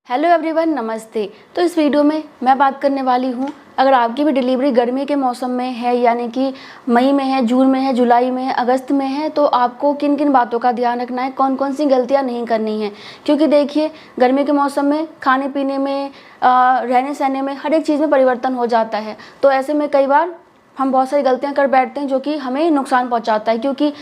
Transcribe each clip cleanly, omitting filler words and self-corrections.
Hello everyone, नमस्ते। तो इस वीडियो में मैं बात करने वाली हूँ, अगर आपकी भी डिलीवरी गर्मी के मौसम में है, यानी कि मई में है, जून में है, जुलाई में है, अगस्त में है, तो आपको किन किन बातों का ध्यान रखना है, कौन कौन सी गलतियाँ नहीं करनी है। क्योंकि देखिए, गर्मी के मौसम में खाने पीने में, रहने सहने में, हर एक चीज़ में परिवर्तन हो जाता है। तो ऐसे में कई बार हम बहुत सारी गलतियाँ कर बैठते हैं जो कि हमें नुकसान पहुँचाता है। क्योंकि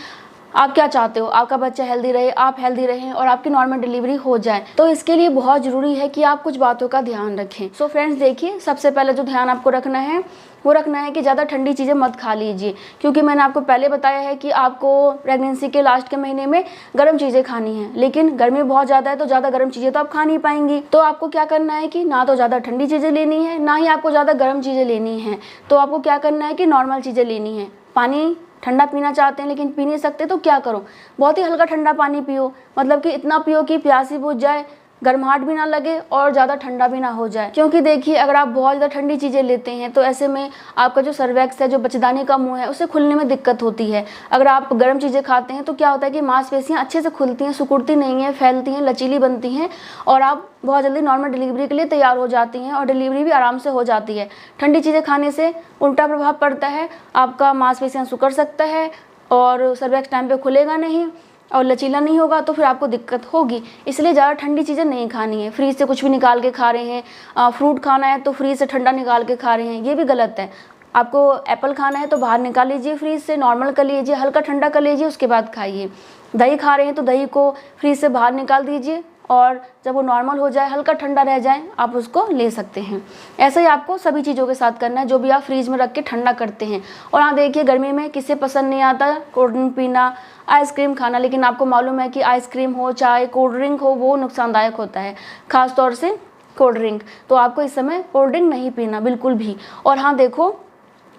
आप क्या चाहते हो, आपका बच्चा हेल्दी रहे, आप हेल्दी रहें और आपकी नॉर्मल डिलीवरी हो जाए। तो इसके लिए बहुत ज़रूरी है कि आप कुछ बातों का ध्यान रखें। सो फ्रेंड्स, देखिए, सबसे पहले जो ध्यान आपको रखना है वो रखना है कि ज़्यादा ठंडी चीज़ें मत खा लीजिए। क्योंकि मैंने आपको पहले बताया है कि आपको प्रेगनेंसी के लास्ट के महीने में गर्म चीज़ें खानी है, लेकिन गर्मी बहुत ज़्यादा है तो ज़्यादा गर्म चीज़ें तो आप खा नहीं पाएंगी। तो आपको क्या करना है कि ना तो ज़्यादा ठंडी चीज़ें लेनी है, ना ही आपको ज़्यादा गर्म चीज़ें लेनी है। तो आपको क्या करना है कि नॉर्मल चीज़ें लेनी है। पानी ठंडा पीना चाहते हैं लेकिन पी नहीं सकते, तो क्या करो, बहुत ही हल्का ठंडा पानी पियो। मतलब कि इतना पियो कि प्यासी बुझ जाए, गर्माहट भी ना लगे और ज़्यादा ठंडा भी ना हो जाए। क्योंकि देखिए, अगर आप बहुत ज़्यादा ठंडी चीज़ें लेते हैं तो ऐसे में आपका जो सर्वैक्स है, जो बच्चेदानी का मुंह है, उसे खुलने में दिक्कत होती है। अगर आप गर्म चीज़ें खाते हैं तो क्या होता है कि मांसपेशियाँ अच्छे से खुलती हैं, सिकुड़ती नहीं हैं, फैलती हैं, लचीली बनती हैं और आप बहुत जल्दी नॉर्मल डिलीवरी के लिए तैयार हो जाती हैं और डिलीवरी भी आराम से हो जाती है। ठंडी चीज़ें खाने से उल्टा प्रभाव पड़ता है, आपका मांसपेशियाँ सिकुड़ सकता है और सर्वैक्स टाइम पे खुलेगा नहीं और लचीला नहीं होगा, तो फिर आपको दिक्कत होगी। इसलिए ज़्यादा ठंडी चीज़ें नहीं खानी है। फ्रीज से कुछ भी निकाल के खा रहे हैं, फ्रूट खाना है तो फ्रीज से ठंडा निकाल के खा रहे हैं, ये भी गलत है। आपको एप्पल खाना है तो बाहर निकाल लीजिए, फ्रीज से नॉर्मल कर लीजिए, हल्का ठंडा कर लीजिए, उसके बाद खाइए। दही खा रहे हैं तो दही को फ्रीज से बाहर निकाल दीजिए और जब वो नॉर्मल हो जाए, हल्का ठंडा रह जाए, आप उसको ले सकते हैं। ऐसा ही आपको सभी चीज़ों के साथ करना है जो भी आप फ्रीज में रख के ठंडा करते हैं। और हाँ, देखिए, गर्मी में किसे पसंद नहीं आता कोल्ड ड्रिंक पीना, आइसक्रीम खाना, लेकिन आपको मालूम है कि आइसक्रीम हो चाहे कोल्ड ड्रिंक हो, वो नुकसानदायक होता है, खास तौर से कोल्ड ड्रिंक। तो आपको इस समय कोल्ड ड्रिंक नहीं पीना बिल्कुल भी। और हाँ, देखो,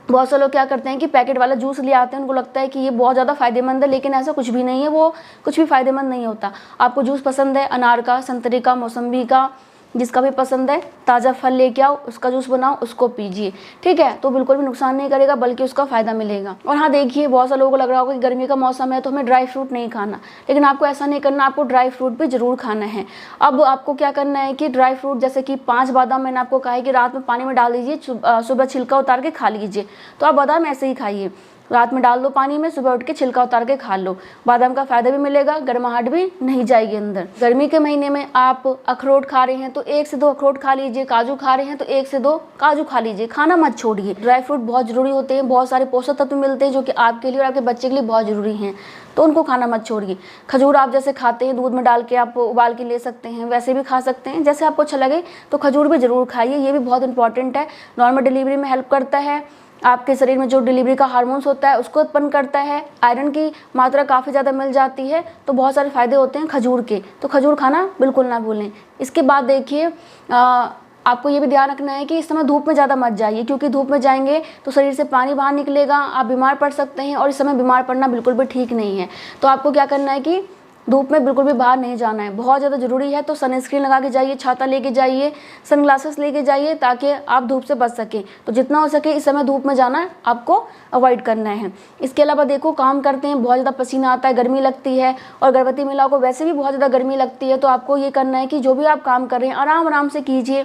बहुत से लोग क्या करते हैं कि पैकेट वाला जूस ले आते हैं, उनको लगता है कि ये बहुत ज़्यादा फ़ायदेमंद है, लेकिन ऐसा कुछ भी नहीं है, वो कुछ भी फ़ायदेमंद नहीं होता। आपको जूस पसंद है अनार का, संतरे का, मौसम्बी का, जिसका भी पसंद है, ताज़ा फल लेके आओ, उसका जूस बनाओ, उसको पीजिए, ठीक है। तो बिल्कुल भी नुकसान नहीं करेगा, बल्कि उसका फ़ायदा मिलेगा। और हाँ, देखिए, बहुत से लोगों को लग रहा होगा कि गर्मी का मौसम है तो हमें ड्राई फ्रूट नहीं खाना, लेकिन आपको ऐसा नहीं करना, आपको ड्राई फ्रूट भी ज़रूर खाना है। अब आपको क्या करना है कि ड्राई फ्रूट जैसे कि 5 बादाम मैंने आपको कहा है कि रात में पानी में डाल दीजिए, सुबह छिलका उतार के खा लीजिए। तो आप बादाम ऐसे ही खाइए, रात में डाल दो पानी में, सुबह उठ के छिलका उतार के खा लो। बादाम का फायदा भी मिलेगा, गर्माहट भी नहीं जाएगी अंदर। गर्मी के महीने में आप अखरोट खा रहे हैं तो 1 से 2 अखरोट खा लीजिए, काजू खा रहे हैं तो 1 से 2 काजू खा लीजिए, खाना मत छोड़िए। ड्राई फ्रूट बहुत जरूरी होते हैं, बहुत सारे पोषक तत्व मिलते हैं जो कि आपके लिए और आपके बच्चे के लिए बहुत जरूरी हैं, तो उनको खाना मत छोड़िए। खजूर आप जैसे खाते हैं, दूध में डाल के आप उबाल के ले सकते हैं, वैसे भी खा सकते हैं, जैसे आपको अच्छा लगे। तो खजूर भी जरूर खाइए, ये भी बहुत इंपॉर्टेंट है, नॉर्मल डिलीवरी में हेल्प करता है। आपके शरीर में जो डिलीवरी का हार्मोन्स होता है उसको उत्पन्न करता है, आयरन की मात्रा काफ़ी ज़्यादा मिल जाती है, तो बहुत सारे फ़ायदे होते हैं खजूर के। तो खजूर खाना बिल्कुल ना भूलें। इसके बाद देखिए, आपको ये भी ध्यान रखना है कि इस समय धूप में ज़्यादा मत जाइए, क्योंकि धूप में जाएंगे तो शरीर से पानी बाहर निकलेगा, आप बीमार पड़ सकते हैं और इस समय बीमार पड़ना बिल्कुल भी ठीक नहीं है। तो आपको क्या करना है कि धूप में बिल्कुल भी बाहर नहीं जाना है। बहुत ज़्यादा ज़रूरी है तो सनस्क्रीन लगा के जाइए, छाता लेके जाइए, सनग्लासेस लेके जाइए, ताकि आप धूप से बच सकें। तो जितना हो सके इस समय धूप में जाना आपको अवॉइड करना है। इसके अलावा देखो, काम करते हैं, बहुत ज़्यादा पसीना आता है, गर्मी लगती है, और गर्भवती महिलाओं को वैसे भी बहुत ज़्यादा गर्मी लगती है। तो आपको ये करना है कि जो भी आप काम कर रहे हैं आराम आराम से कीजिए,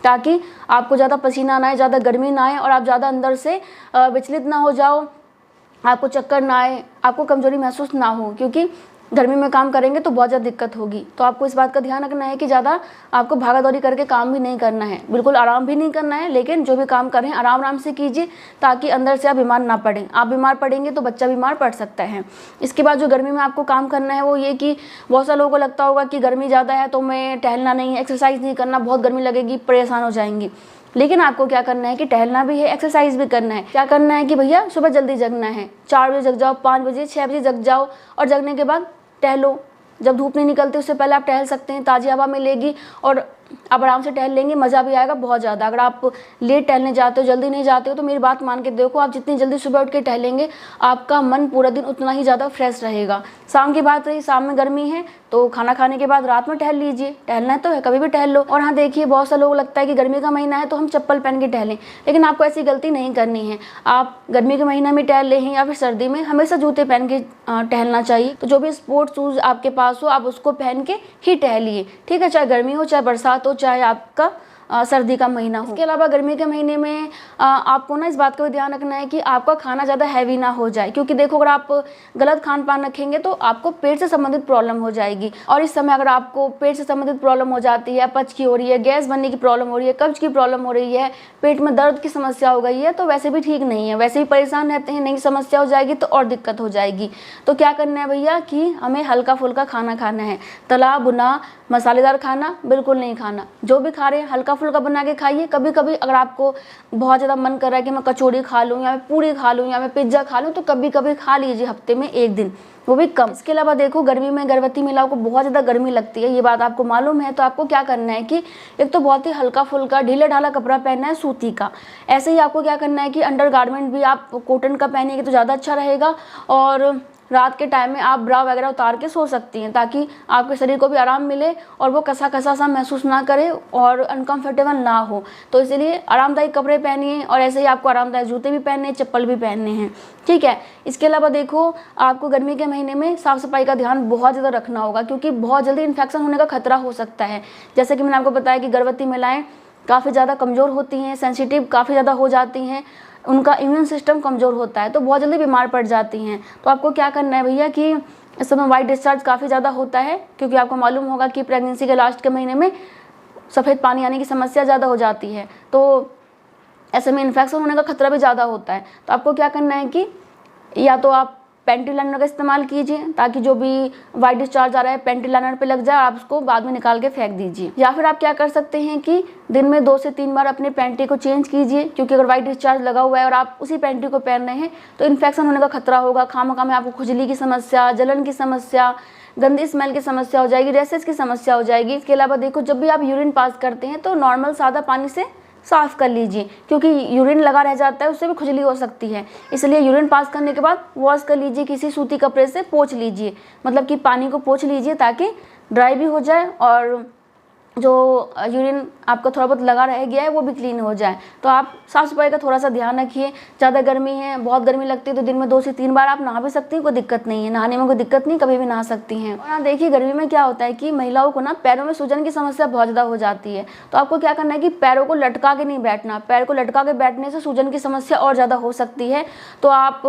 ताकि आपको ज़्यादा पसीना ना आए, ज़्यादा गर्मी ना आए और आप ज़्यादा अंदर से विचलित ना हो जाओ, आपको चक्कर ना आए, आपको कमजोरी महसूस ना हो। क्योंकि गर्मी में काम करेंगे तो बहुत ज़्यादा दिक्कत होगी। तो आपको इस बात का ध्यान रखना है कि ज़्यादा आपको भागा दौड़ी करके काम भी नहीं करना है, बिल्कुल आराम भी नहीं करना है, लेकिन जो भी काम कर रहे हैं आराम आराम से कीजिए, ताकि अंदर से आप बीमार ना पड़ें। आप बीमार पड़ेंगे तो बच्चा बीमार पड़ सकता है। इसके बाद जो गर्मी में आपको काम करना है वो ये कि बहुत सारे लोगों को लगता होगा कि गर्मी ज़्यादा है तो मैं टहलना नहीं है, एक्सरसाइज नहीं करना, बहुत गर्मी लगेगी, परेशान हो जाएंगी। लेकिन आपको क्या करना है कि टहलना भी है, एक्सरसाइज भी करना है। क्या करना है कि भैया, सुबह जल्दी जगना है, 4 बजे जग जाओ, 5 बजे, 6 बजे जग जाओ, और जगने के बाद टहलो। जब धूप नहीं निकलती उससे पहले आप टहल सकते हैं, ताज़ी हवा मिलेगी और आप आराम से टहल लेंगे, मज़ा भी आएगा बहुत ज़्यादा। अगर आप लेट टहलने जाते हो, जल्दी नहीं जाते हो, तो मेरी बात मान के देखो, आप जितनी जल्दी सुबह उठ के टहलेंगे आपका मन पूरा दिन उतना ही ज़्यादा फ्रेश रहेगा। शाम की बात रही, शाम में गर्मी है तो खाना खाने के बाद रात में टहल लीजिए, टहलना है तो कभी भी टहल लो। और हाँ देखिए, बहुत से लोगों को लगता है कि गर्मी का महीना है तो हम चप्पल पहन के टहलें, लेकिन आपको ऐसी गलती नहीं करनी है। आप गर्मी के महीना में टहल रहे हैं या फिर सर्दी में, हमेशा जूते पहन के टहलना चाहिए। तो जो भी स्पोर्ट्स शूज़ आपके पास हो आप उसको पहन के ही टहलिए, ठीक है, चाहे गर्मी हो, चाहे बरसात हो, चाहे आपका सर्दी का महीना हो। इसके अलावा गर्मी के महीने में आपको ना इस बात का भी ध्यान रखना है कि आपका खाना ज़्यादा हैवी ना हो जाए, क्योंकि देखो अगर आप गलत खान पान रखेंगे तो आपको पेट से संबंधित प्रॉब्लम हो जाएगी। और इस समय अगर आपको पेट से संबंधित प्रॉब्लम हो जाती है, अपच की हो रही है, गैस बनने की प्रॉब्लम हो रही है, कब्ज की प्रॉब्लम हो रही है, पेट में दर्द की समस्या हो गई है, तो वैसे भी ठीक नहीं है, वैसे भी परेशान रहते हैं, नई समस्या हो जाएगी तो और दिक्कत हो जाएगी। तो क्या करना है भैया कि हमें हल्का फुल्का खाना खाना है, तला भुना मसालेदार खाना बिल्कुल नहीं खाना। जो भी खा रहे हैं हल्का फुल्का बना के खाइए। कभी कभी अगर आपको बहुत ज़्यादा मन कर रहा है कि मैं कचौड़ी खा लूँ या मैं पूरी खा लूँ या मैं पिज्ज़ा खा लूँ, तो कभी कभी खा लीजिए, हफ्ते में 1 दिन, वो भी कम। इसके अलावा देखो, गर्मी में गर्भवती महिलाओं को बहुत ज़्यादा गर्मी लगती है, ये बात आपको मालूम है। तो आपको क्या करना है कि एक तो बहुत ही हल्का फुल्का ढीला ढाला कपड़ा पहनना है, सूती का। ऐसे ही आपको क्या करना है कि अंडर गारमेंट भी आप कॉटन का पहनेंगे तो ज़्यादा अच्छा रहेगा। और रात के टाइम में आप ब्रा वगैरह उतार के सो सकती हैं, ताकि आपके शरीर को भी आराम मिले और वो कसा कसा सा महसूस ना करे और अनकंफर्टेबल ना हो। तो इसलिए आरामदायी कपड़े पहनिए, और ऐसे ही आपको आरामदायक जूते भी पहनने हैं, चप्पल भी पहनने हैं, ठीक है। इसके अलावा देखो, आपको गर्मी के महीने में साफ़ सफाई का ध्यान बहुत ज़्यादा रखना होगा, क्योंकि बहुत जल्दी इन्फेक्शन होने का खतरा हो सकता है। जैसे कि मैंने आपको बताया कि गर्भवती महिलाएँ काफ़ी ज़्यादा कमज़ोर होती हैं, सेंसिटिव काफ़ी ज़्यादा हो जाती हैं, उनका इम्यून सिस्टम कमज़ोर होता है, तो बहुत जल्दी बीमार पड़ जाती हैं। तो आपको क्या करना है भैया कि इस समय वाइट डिस्चार्ज काफ़ी ज़्यादा होता है, क्योंकि आपको मालूम होगा कि प्रेगनेंसी के लास्ट के महीने में सफ़ेद पानी आने की समस्या ज़्यादा हो जाती है, तो ऐसे में इन्फेक्शन होने का खतरा भी ज़्यादा होता है। तो आपको क्या करना है कि या तो आप पेंटी लाइनर का इस्तेमाल कीजिए, ताकि जो भी वाइट डिस्चार्ज आ रहा है पेंटी लाइनर पे लग जाए, आप उसको बाद में निकाल के फेंक दीजिए। या फिर आप क्या कर सकते हैं कि दिन में 2 से 3 बार अपने पैंटी को चेंज कीजिए, क्योंकि अगर वाइट डिस्चार्ज लगा हुआ है और आप उसी पैंटी को पहन रहे हैं तो इन्फेक्शन होने का खतरा होगा। खामखा में आपको खुजली की समस्या, जलन की समस्या, गंदी स्मेल की समस्या हो जाएगी, रेसेस की समस्या हो जाएगी। इसके अलावा देखो, जब भी आप यूरिन पास करते हैं तो नॉर्मल सादा पानी से साफ़ कर लीजिए, क्योंकि यूरिन लगा रह जाता है, उससे भी खुजली हो सकती है। इसलिए यूरिन पास करने के बाद वॉश कर लीजिए, किसी सूती कपड़े से पोंछ लीजिए, मतलब कि पानी को पोंछ लीजिए ताकि ड्राई भी हो जाए और जो यूरिन आपका थोड़ा बहुत लगा रह गया है वो भी क्लीन हो जाए। तो आप साफ़ सफाई का थोड़ा सा ध्यान रखिए। ज़्यादा गर्मी है, बहुत गर्मी लगती है तो दिन में 2 से 3 बार आप नहा भी सकती हैं, कोई दिक्कत नहीं है, नहाने में कोई दिक्कत नहीं, कभी भी नहा सकती हैं। और हाँ देखिए, गर्मी में क्या होता है कि महिलाओं को ना पैरों में सूजन की समस्या बहुत ज़्यादा हो जाती है। तो आपको क्या करना है कि पैरों को लटका के नहीं बैठना, पैर को लटका के बैठने से सूजन की समस्या और ज़्यादा हो सकती है, तो आप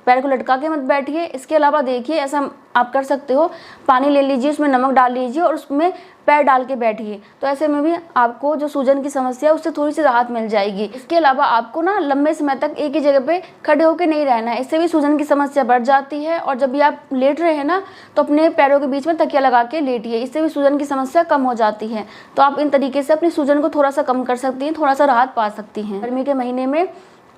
पैर को लटका के मत बैठिए। इसके अलावा देखिए, ऐसा आप कर सकते हो, पानी ले लीजिए, उसमें नमक डाल लीजिए और उसमें पैर डाल के बैठिए, तो ऐसे में भी आपको जो सूजन की समस्या है उससे थोड़ी सी राहत मिल जाएगी। इसके अलावा आपको ना लंबे समय तक एक ही जगह पे खड़े होकर नहीं रहना है, इससे भी सूजन की समस्या बढ़ जाती है। और जब भी आप लेट रहे हैं ना, तो अपने पैरों के बीच में तकिया लगा के लेटिए, इससे भी सूजन की समस्या कम हो जाती है। तो आप इन तरीके से अपनी सूजन को थोड़ा सा कम कर सकती हैं, थोड़ा सा राहत पा सकती हैं। गर्मी के महीने में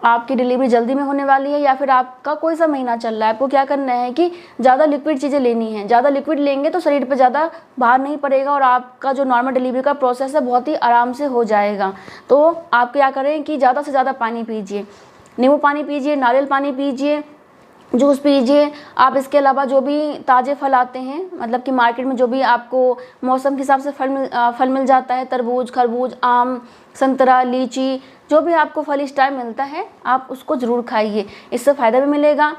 आपकी डिलीवरी जल्दी में होने वाली है या फिर आपका कोई सा महीना चल रहा है, आपको क्या करना है कि ज़्यादा लिक्विड चीज़ें लेनी है। ज़्यादा लिक्विड लेंगे तो शरीर पे ज़्यादा भार नहीं पड़ेगा और आपका जो नॉर्मल डिलीवरी का प्रोसेस है बहुत ही आराम से हो जाएगा। तो आप क्या करें कि ज़्यादा से ज़्यादा पानी पीजिए, नींबू पानी पीजिए, नारियल पानी पीजिए, जूस पीजिए आप। इसके अलावा जो भी ताज़े फल आते हैं, मतलब कि मार्केट में जो भी आपको मौसम के हिसाब से फल मिल जाता है, तरबूज, खरबूज, आम, संतरा, लीची, जो भी आपको फल इस टाइम मिलता है आप उसको ज़रूर खाइए, इससे फ़ायदा भी मिलेगा,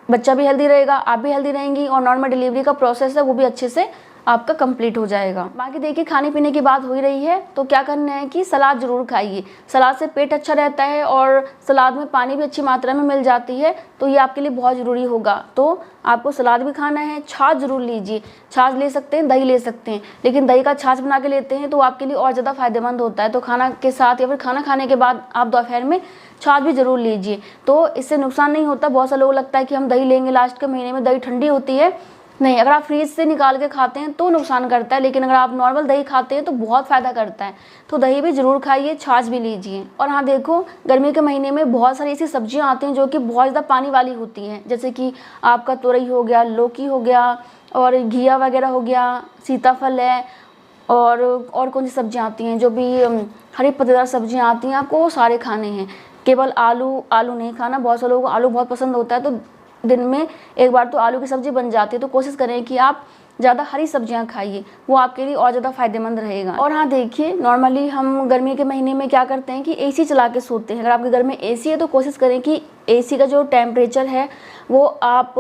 बच्चा भी हेल्दी रहेगा, आप भी हेल्दी रहेंगी और नॉर्मल डिलीवरी का प्रोसेस है वो भी अच्छे से आपका कंप्लीट हो जाएगा। बाकी देखिए, खाने पीने की बात हो ही रही है तो क्या करना है कि सलाद जरूर खाइए। सलाद से पेट अच्छा रहता है और सलाद में पानी भी अच्छी मात्रा में मिल जाती है, तो ये आपके लिए बहुत ज़रूरी होगा। तो आपको सलाद भी खाना है, छाछ जरूर लीजिए, छाछ ले सकते हैं, दही ले सकते हैं, लेकिन दही का छाछ बना के लेते हैं तो आपके लिए और ज़्यादा फायदेमंद होता है। तो खाना के साथ या फिर खाना खाने के बाद आप दोपहर में छाछ भी जरूर लीजिए, तो इससे नुकसान नहीं होता। बहुत सारे लोगों को लगता है कि हम दही लेंगे लास्ट के महीने में, दही ठंडी होती है, नहीं, अगर आप फ्रीज से निकाल के खाते हैं तो नुकसान करता है, लेकिन अगर आप नॉर्मल दही खाते हैं तो बहुत फ़ायदा करता है। तो दही भी ज़रूर खाइए, छाछ भी लीजिए। और हाँ देखो, गर्मी के महीने में बहुत सारी ऐसी सब्जियां आती हैं जो कि बहुत ज़्यादा पानी वाली होती हैं, जैसे कि आपका तुरई हो गया, लौकी हो गया और घिया वगैरह हो गया, सीताफल है और कौन सी सब्जियाँ आती हैं, जो भी हरी पत्तेदार सब्जियाँ आती हैं, आपको वो सारे खाने हैं। केवल आलू नहीं खाना, बहुत सारे लोगों को आलू बहुत पसंद होता है तो दिन में एक बार तो आलू की सब्ज़ी बन जाती है। तो कोशिश करें कि आप ज़्यादा हरी सब्जियां खाइए, वो आपके लिए और ज़्यादा फायदेमंद रहेगा। और हाँ देखिए, नॉर्मली हम गर्मी के महीने में क्या करते हैं कि एसी चला के सोते हैं। अगर आपके घर में एसी है तो कोशिश करें कि एसी का जो टेम्परेचर है वो आप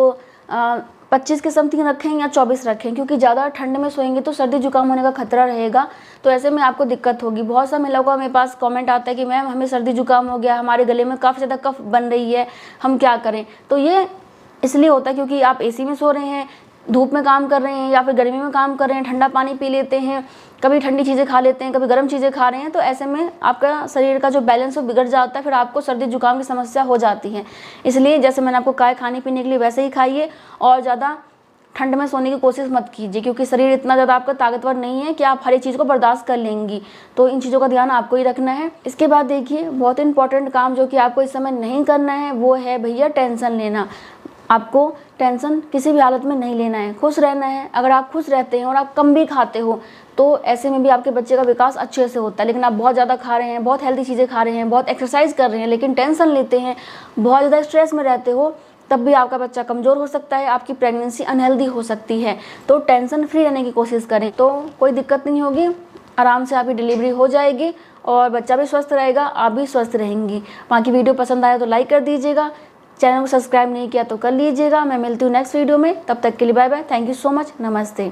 25 के समथिंग रखें या 24 रखें, क्योंकि ज़्यादा ठंड में सोएंगे तो सर्दी जुकाम होने का खतरा रहेगा। तो ऐसे में आपको दिक्कत होगी। बहुत सा महिलाओं का मेरे पास कमेंट आता है कि मैम हमें सर्दी जुकाम हो गया, हमारे गले में काफ़ी ज़्यादा कफ बन रही है, हम क्या करें। तो ये इसलिए होता है क्योंकि आप एसी में सो रहे हैं, धूप में काम कर रहे हैं या फिर गर्मी में काम कर रहे हैं, ठंडा पानी पी लेते हैं, कभी ठंडी चीज़ें खा लेते हैं, कभी गर्म चीज़ें खा रहे हैं। तो ऐसे में आपका शरीर का जो बैलेंस वो बिगड़ जाता है, फिर आपको सर्दी जुकाम की समस्या हो जाती है। इसलिए जैसे मैंने आपको कहा खाने पीने के लिए वैसे ही खाइए और ज़्यादा ठंड में सोने की कोशिश मत कीजिए, क्योंकि शरीर इतना ज़्यादा आपका ताकतवर नहीं है कि आप हर एक चीज़ को बर्दाश्त कर लेंगी। तो इन चीज़ों का ध्यान आपको ही रखना है। इसके बाद देखिए, बहुत इंपॉर्टेंट काम जो कि आपको इस समय नहीं करना है वो है भैया टेंशन लेना। आपको टेंशन किसी भी हालत में नहीं लेना है, खुश रहना है। अगर आप खुश रहते हैं और आप कम भी खाते हो तो ऐसे में भी आपके बच्चे का विकास अच्छे से होता है। लेकिन आप बहुत ज़्यादा खा रहे हैं, बहुत हेल्दी चीज़ें खा रहे हैं, बहुत एक्सरसाइज कर रहे हैं, लेकिन टेंशन लेते हैं, बहुत ज़्यादा स्ट्रेस में रहते हो, तब भी आपका बच्चा कमज़ोर हो सकता है, आपकी प्रेगनेंसी अनहेल्दी हो सकती है। तो टेंशन फ्री रहने की कोशिश करें, तो कोई दिक्कत नहीं होगी, आराम से आपकी डिलीवरी हो जाएगी और बच्चा भी स्वस्थ रहेगा, आप भी स्वस्थ रहेंगी। बाकी वीडियो पसंद आया तो लाइक कर दीजिएगा, चैनल को सब्सक्राइब नहीं किया तो कर लीजिएगा। मैं मिलती हूँ नेक्स्ट वीडियो में, तब तक के लिए bye bye. Thank you so much, नमस्ते।